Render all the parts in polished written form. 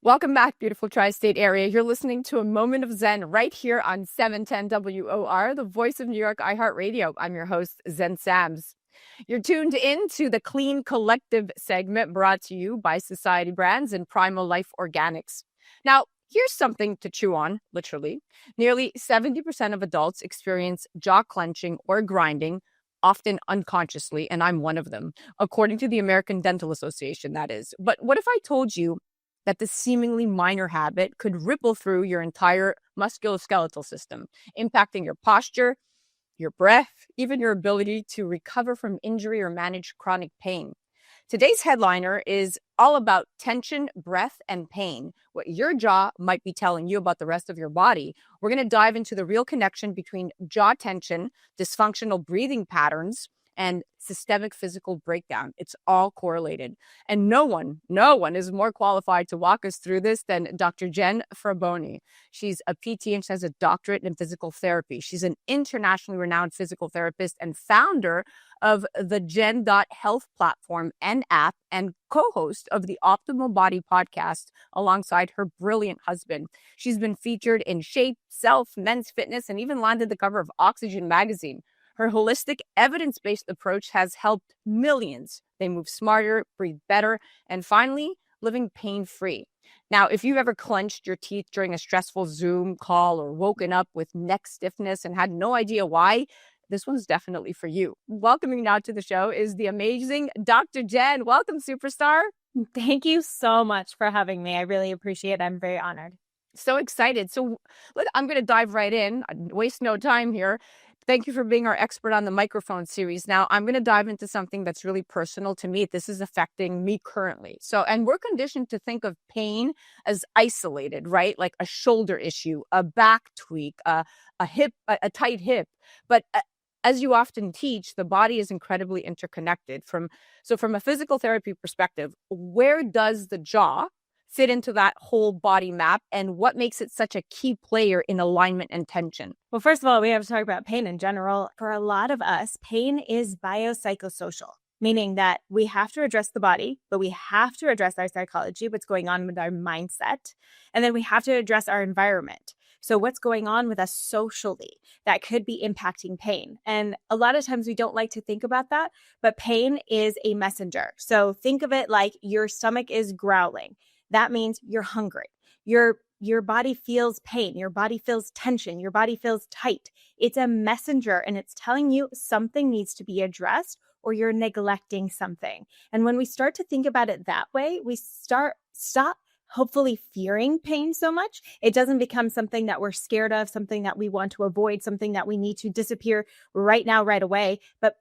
Welcome back, beautiful tri-state area. You're listening to A Moment of Zen right here on 710 WOR, the voice of New York, iHeartRadio. I'm your host, Zen Sams. You're tuned in to the Clean Collective segment brought to you by Society Brands and Primal Life Organics. Now, here's something to chew on, literally. Nearly 70% of adults experience jaw clenching or grinding, often unconsciously, and I'm one of them, according to the American Dental Association, that is. But what if I told you that this seemingly minor habit could ripple through your entire musculoskeletal system, impacting your posture, your breath, even your ability to recover from injury or manage chronic pain? Today's headliner is all about tension, breath, and pain, what your jaw might be telling you about the rest of your body. We're going to dive into the real connection between jaw tension, dysfunctional breathing patterns, and systemic physical breakdown. It's all correlated. And no one is more qualified to walk us through this than Dr. Jen Fraboni. She's a PT and she has a doctorate in physical therapy. She's an internationally renowned physical therapist and founder of the Jen.Health platform and app, and co-host of the Optimal Body podcast alongside her brilliant husband. She's been featured in Shape, Self, Men's Fitness, and even landed the cover of Oxygen magazine. Her holistic, evidence-based approach has helped millions. They move smarter, breathe better, and finally, living pain-free. Now, if you've ever clenched your teeth during a stressful Zoom call or woken up with neck stiffness and had no idea why, this one's definitely for you. Welcoming now to the show is the amazing Dr. Jen. Welcome, superstar. Thank you so much for having me. I really appreciate it. I'm very honored. So excited. So I'm going to dive right in. I waste no time here. Thank you for being our expert on the microphone series. Now, I'm going to dive into something that's really personal to me. This is affecting me currently. And we're conditioned to think of pain as isolated, right? Like a shoulder issue, a back tweak, a tight hip. But as you often teach, the body is incredibly interconnected. From a physical therapy perspective, where does the jaw fit into that whole body map, and what makes it such a key player in alignment and tension? Well, first of all, we have to talk about pain in general. For a lot of us, pain is biopsychosocial, meaning that we have to address the body, but we have to address our psychology, what's going on with our mindset, and then we have to address our environment. So what's going on with us socially that could be impacting pain? And a lot of times we don't like to think about that, but pain is a messenger. So think of it like your stomach is growling. That means you're hungry. Your body feels pain. Your body feels tension. Your body feels tight. It's a messenger, and it's telling you something needs to be addressed or you're neglecting something. And when we start to think about it that way, we stop hopefully fearing pain so much. It doesn't become something that we're scared of, something that we want to avoid, something that we need to disappear right now, right away. But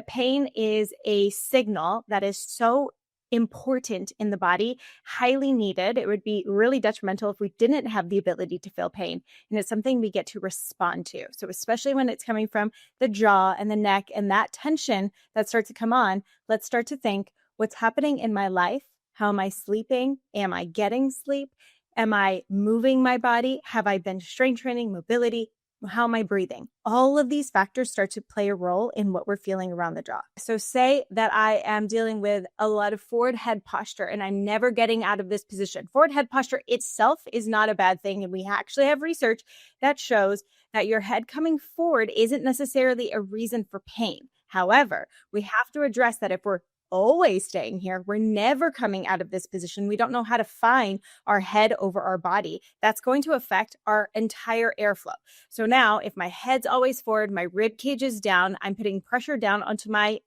pain is a signal that is so important in the body, highly needed. It would be really detrimental if we didn't have the ability to feel pain. And it's something we get to respond to. So especially when it's coming from the jaw and the neck and that tension that starts to come on, let's start to think, what's happening in my life? How am I sleeping? Am I getting sleep? Am I moving my body? Have I been strength training, mobility? How am I breathing? All of these factors start to play a role in what we're feeling around the jaw. So say that I am dealing with a lot of forward head posture and I'm never getting out of this position. Forward head posture itself is not a bad thing. And we actually have research that shows that your head coming forward isn't necessarily a reason for pain. However, we have to address that if we're always staying here, we're never coming out of this position, we don't know how to find our head over our body, that's going to affect our entire airflow. So now if my head's always forward, my rib cage is down, I'm putting pressure down onto my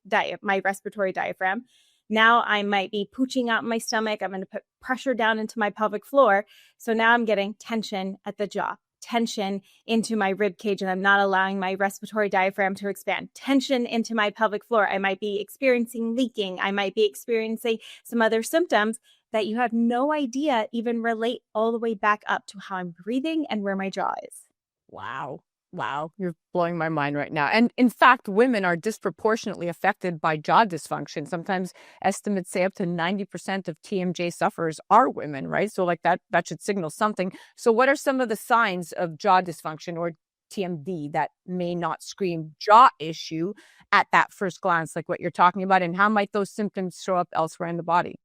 respiratory diaphragm. Now I might be pooching out my stomach. I'm going to put pressure down into my pelvic floor. So now I'm getting tension at the jaw, tension into my rib cage, and I'm not allowing my respiratory diaphragm to expand. Tension into my pelvic floor. I might be experiencing leaking. I might be experiencing some other symptoms that you have no idea even relate all the way back up to how I'm breathing and where my jaw is. Wow, you're blowing my mind right now. And in fact, women are disproportionately affected by jaw dysfunction. Sometimes estimates say up to 90% of TMJ sufferers are women, right? So like that should signal something. So what are some of the signs of jaw dysfunction or TMD that may not scream jaw issue at that first glance, like what you're talking about? And how might those symptoms show up elsewhere in the body?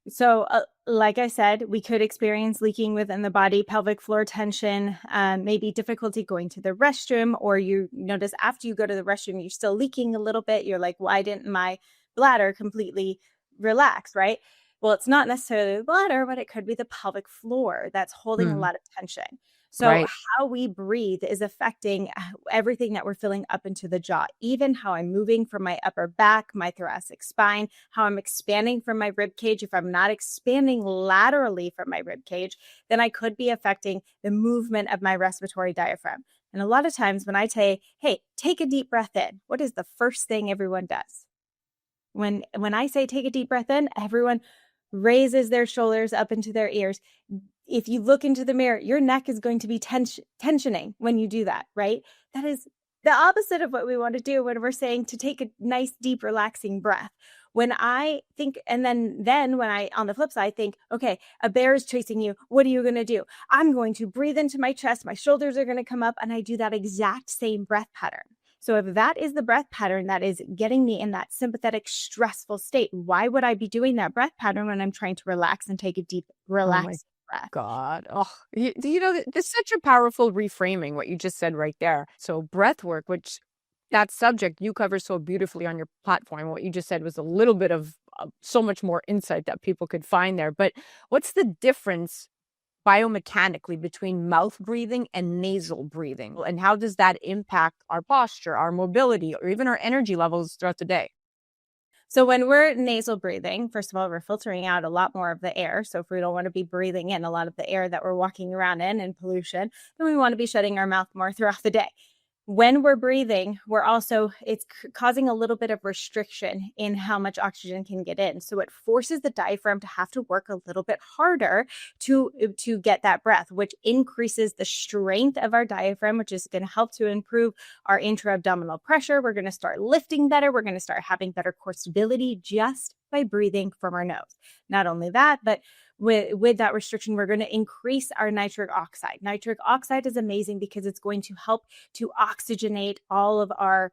So like I said, we could experience leaking within the body, pelvic floor tension, maybe difficulty going to the restroom, or you notice after you go to the restroom, you're still leaking a little bit. You're like, why didn't my bladder completely relax, right? Well, it's not necessarily the bladder, but it could be the pelvic floor that's holding a Hmm. lot of tension. So Right. how we breathe is affecting everything that we're filling up into the jaw, even how I'm moving from my upper back, my thoracic spine, how I'm expanding from my rib cage. If I'm not expanding laterally from my rib cage, then I could be affecting the movement of my respiratory diaphragm. And a lot of times when I say, hey, take a deep breath in, what is the first thing everyone does? When I say take a deep breath in, everyone raises their shoulders up into their ears. If you look into the mirror, your neck is going to be tensioning when you do that, right? That is the opposite of what we want to do when we're saying to take a nice, deep, relaxing breath. When I think, and then when I, on the flip side, think, okay, a bear is chasing you. What are you going to do? I'm going to breathe into my chest. My shoulders are going to come up, and I do that exact same breath pattern. So if that is the breath pattern that is getting me in that sympathetic, stressful state, why would I be doing that breath pattern when I'm trying to relax and take a deep, Oh my relaxing breath? God. Oh, it's such a powerful reframing what you just said right there. So breath work, which that subject you cover so beautifully on your platform. What you just said was a little bit of so much more insight that people could find there. But what's the difference biomechanically between mouth breathing and nasal breathing? And how does that impact our posture, our mobility, or even our energy levels throughout the day? So when we're nasal breathing, first of all, we're filtering out a lot more of the air. So if we don't want to be breathing in a lot of the air that we're walking around in and pollution, then we want to be shutting our mouth more throughout the day. When we're breathing, it's causing a little bit of restriction in how much oxygen can get in. So it forces the diaphragm to have to work a little bit harder to get that breath, which increases the strength of our diaphragm, which is going to help to improve our intra-abdominal pressure. We're going to start lifting better. We're going to start having better core stability just by breathing from our nose. Not only that, but with that restriction, we're going to increase our nitric oxide. Nitric oxide is amazing because it's going to help to oxygenate all of our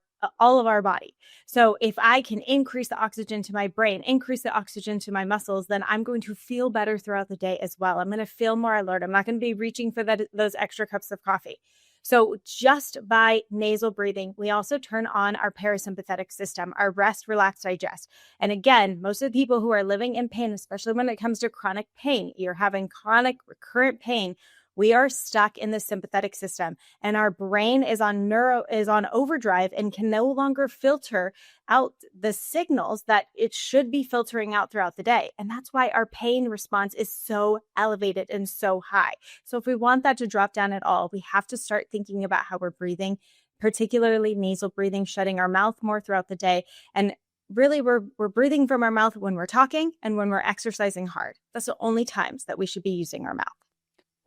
body. So if I can increase the oxygen to my brain, increase the oxygen to my muscles, then I'm going to feel better throughout the day as well. I'm going to feel more alert. I'm not going to be reaching for those extra cups of coffee. So just by nasal breathing, we also turn on our parasympathetic system, our rest, relax, digest. And again, most of the people who are living in pain, especially when it comes to chronic pain, you're having chronic recurrent pain, we are stuck in the sympathetic system, and our brain is on overdrive and can no longer filter out the signals that it should be filtering out throughout the day. And that's why our pain response is so elevated and so high. So if we want that to drop down at all, we have to start thinking about how we're breathing, particularly nasal breathing, shutting our mouth more throughout the day. And really, we're breathing from our mouth when we're talking and when we're exercising hard. That's the only times that we should be using our mouth.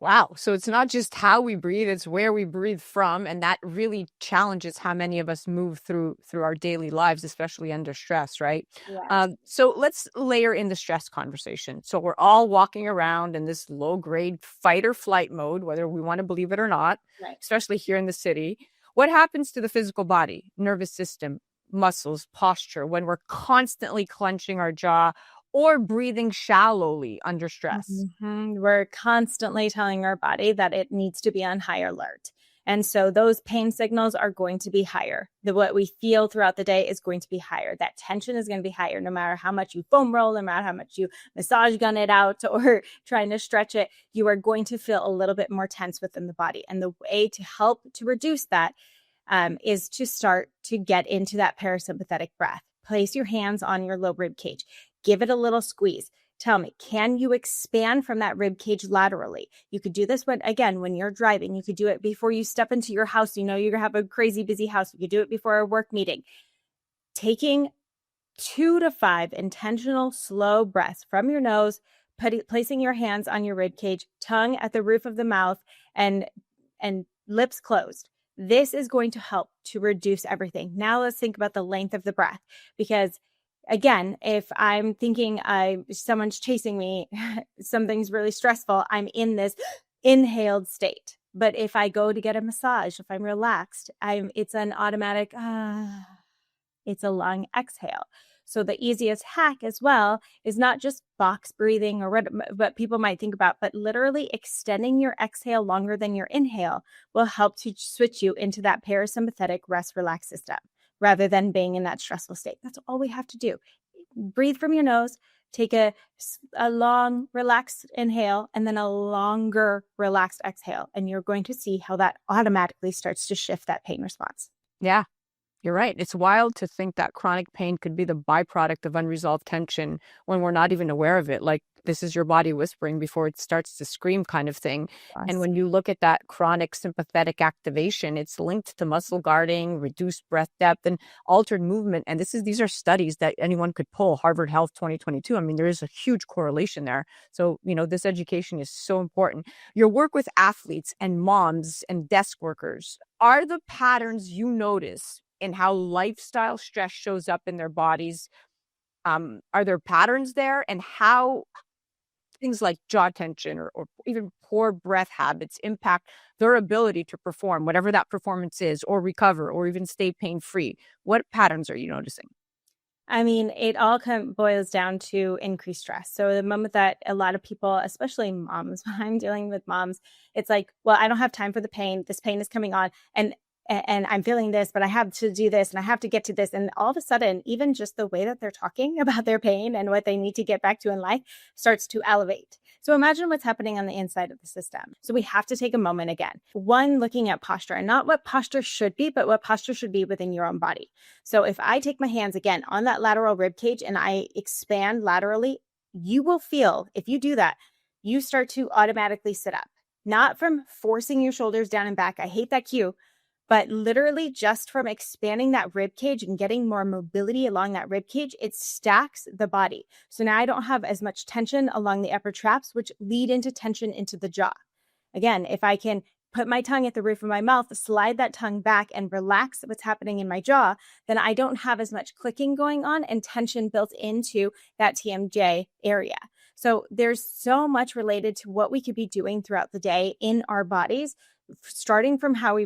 Wow. So it's not just how we breathe, it's where we breathe from. And that really challenges how many of us move through our daily lives, especially under stress, right? Yes. So let's layer in the stress conversation. So we're all walking around in this low grade fight or flight mode, whether we want to believe it or not, Right. especially here in the city. What happens to the physical body, nervous system, muscles, posture when we're constantly clenching our jaw or breathing shallowly under stress? We're constantly telling our body that it needs to be on high alert. And so those pain signals are going to be higher. What we feel throughout the day is going to be higher. That tension is going to be higher, no matter how much you foam roll, no matter how much you massage gun it out or trying to stretch it, you are going to feel a little bit more tense within the body. And the way to help to reduce that is to start to get into that parasympathetic breath. Place your hands on your low rib cage. Give it a little squeeze. Tell me, can you expand from that rib cage laterally? You could do this when you're driving. You could do it before you step into your house. You know, you're going to have a crazy busy house. You could do it before a work meeting. Taking 2 to 5 intentional slow breaths from your nose, placing your hands on your rib cage, tongue at the roof of the mouth, and lips closed. This is going to help to reduce everything. Now let's think about the length of the breath, because again, if I'm thinking someone's chasing me, something's really stressful, I'm in this inhaled state. But if I go to get a massage, if I'm relaxed, it's an automatic, it's a long exhale. So the easiest hack as well is not just box breathing or what people might think about, but literally extending your exhale longer than your inhale will help to switch you into that parasympathetic rest relax system rather than being in that stressful state. That's all we have to do. Breathe from your nose, take a long relaxed inhale and then a longer relaxed exhale. And you're going to see how that automatically starts to shift that pain response. Yeah. You're right. It's wild to think that chronic pain could be the byproduct of unresolved tension when we're not even aware of it. Like, this is your body whispering before it starts to scream, kind of thing. Yes. And when you look at that chronic sympathetic activation, it's linked to muscle guarding, reduced breath depth, and altered movement. And these are studies that anyone could pull. Harvard Health 2022. I mean, there is a huge correlation there. So, this education is so important. Your work with athletes and moms and desk workers, are the patterns you notice in how lifestyle stress shows up in their bodies? Are there patterns there, and how things like jaw tension or even poor breath habits impact their ability to perform, whatever that performance is, or recover, or even stay pain-free? What patterns are you noticing? I mean, it all boils down to increased stress. So the moment that a lot of people, especially moms, when I'm dealing with moms, it's like, well, I don't have time for the pain. This pain is coming on and I'm feeling this, but I have to do this and I have to get to this. And all of a sudden, even just the way that they're talking about their pain and what they need to get back to in life starts to elevate. So imagine what's happening on the inside of the system. So we have to take a moment again. One, looking at posture, and not what posture should be, but what posture should be within your own body. So if I take my hands again on that lateral rib cage and I expand laterally, you will feel, if you do that, you start to automatically sit up, not from forcing your shoulders down and back. I hate that cue. But literally just from expanding that rib cage and getting more mobility along that rib cage, it stacks the body. So now I don't have as much tension along the upper traps, which lead into tension into the jaw. Again, if I can put my tongue at the roof of my mouth, slide that tongue back and relax what's happening in my jaw, then I don't have as much clicking going on and tension built into that TMJ area. So there's so much related to what we could be doing throughout the day in our bodies, starting from how we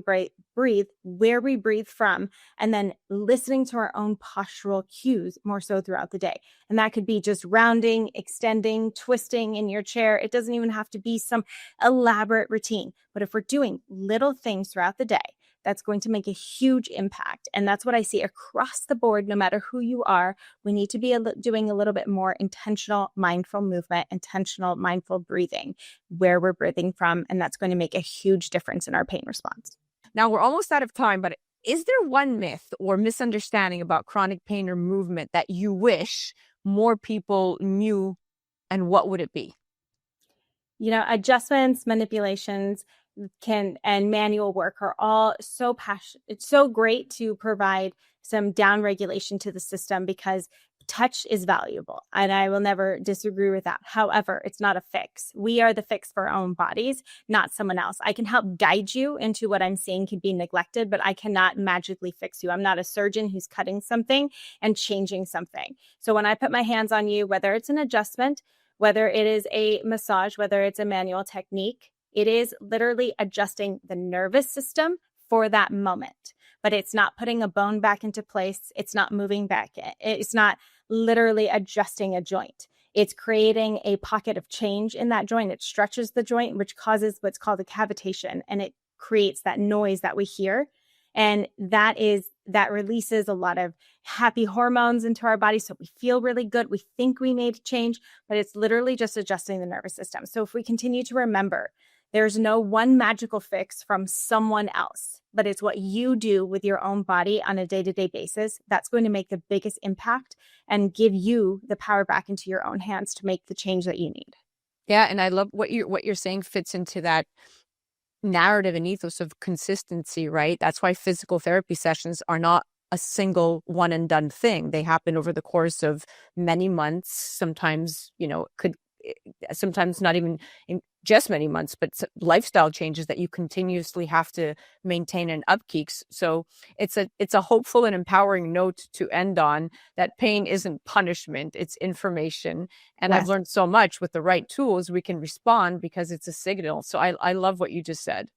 breathe, where we breathe from, and then listening to our own postural cues more so throughout the day. And that could be just rounding, extending, twisting in your chair. It doesn't even have to be some elaborate routine. But if we're doing little things throughout the day, that's going to make a huge impact. And that's what I see across the board, no matter who you are. We need to be doing a little bit more intentional, mindful movement, intentional, mindful breathing, where we're breathing from. And that's going to make a huge difference in our pain response. Now, we're almost out of time, but is there one myth or misunderstanding about chronic pain or movement that you wish more people knew, and what would it be? Adjustments, manipulations, and manual work are all so passionate. It's so great to provide some down regulation to the system because touch is valuable, and I will never disagree with that. However, it's not a fix. We are the fix for our own bodies, not someone else. I can help guide you into what I'm saying could be neglected, but I cannot magically fix you. I'm not a surgeon who's cutting something and changing something. So when I put my hands on you, whether it's an adjustment, whether it is a massage, whether it's a manual technique, it is literally adjusting the nervous system for that moment. But it's not putting a bone back into place. It's not moving back. It's not literally adjusting a joint. It's creating a pocket of change in that joint. It stretches the joint, which causes what's called a cavitation, and it creates that noise that we hear. And that releases a lot of happy hormones into our body. So we feel really good. We think we made change, but it's literally just adjusting the nervous system. So if we continue to remember, there's no one magical fix from someone else, but it's what you do with your own body on a day-to-day basis that's going to make the biggest impact and give you the power back into your own hands to make the change that you need. Yeah, and I love what you're saying fits into that narrative and ethos of consistency, right? That's why physical therapy sessions are not a single one and done thing. They happen over the course of many months, sometimes, sometimes not even in just many months, but lifestyle changes that you continuously have to maintain and upkeep. So it's a hopeful and empowering note to end on, that pain isn't punishment, it's information. And Yes. I've learned so much. With the right tools, we can respond because it's a signal. So I love what you just said.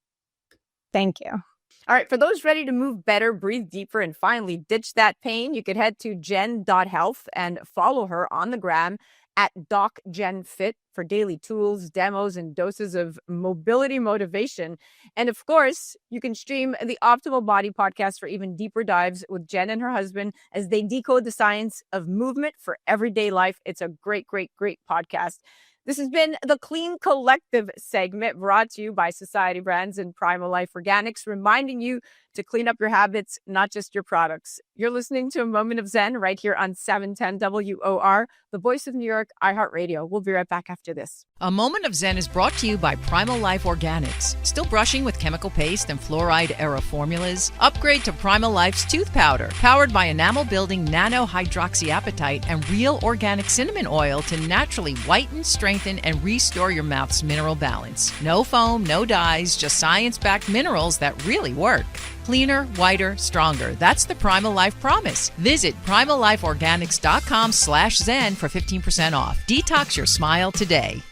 Thank you. All right, for those ready to move better, breathe deeper, and finally ditch that pain, you could head to Jen.Health and follow her on the gram at DocJenFit for daily tools, demos, and doses of mobility motivation. And of course, you can stream the Optimal Body podcast for even deeper dives with Jen and her husband as they decode the science of movement for everyday life. It's a great, great, great podcast. This has been the Clean Collective segment brought to you by Society Brands and Primal Life Organics, reminding you to clean up your habits, not just your products. You're listening to A Moment of Zen right here on 710 WOR, the voice of New York, iHeartRadio. We'll be right back after this. A Moment of Zen is brought to you by Primal Life Organics. Still brushing with chemical paste and fluoride-era formulas? Upgrade to Primal Life's tooth powder, powered by enamel-building nano-hydroxyapatite and real organic cinnamon oil to naturally whiten, strengthen, and restore your mouth's mineral balance. No foam, no dyes, just science-backed minerals that really work. Cleaner, whiter, stronger. That's the Primal Life promise. Visit PrimalLifeOrganics.com/Zen for 15% off. Detox your smile today.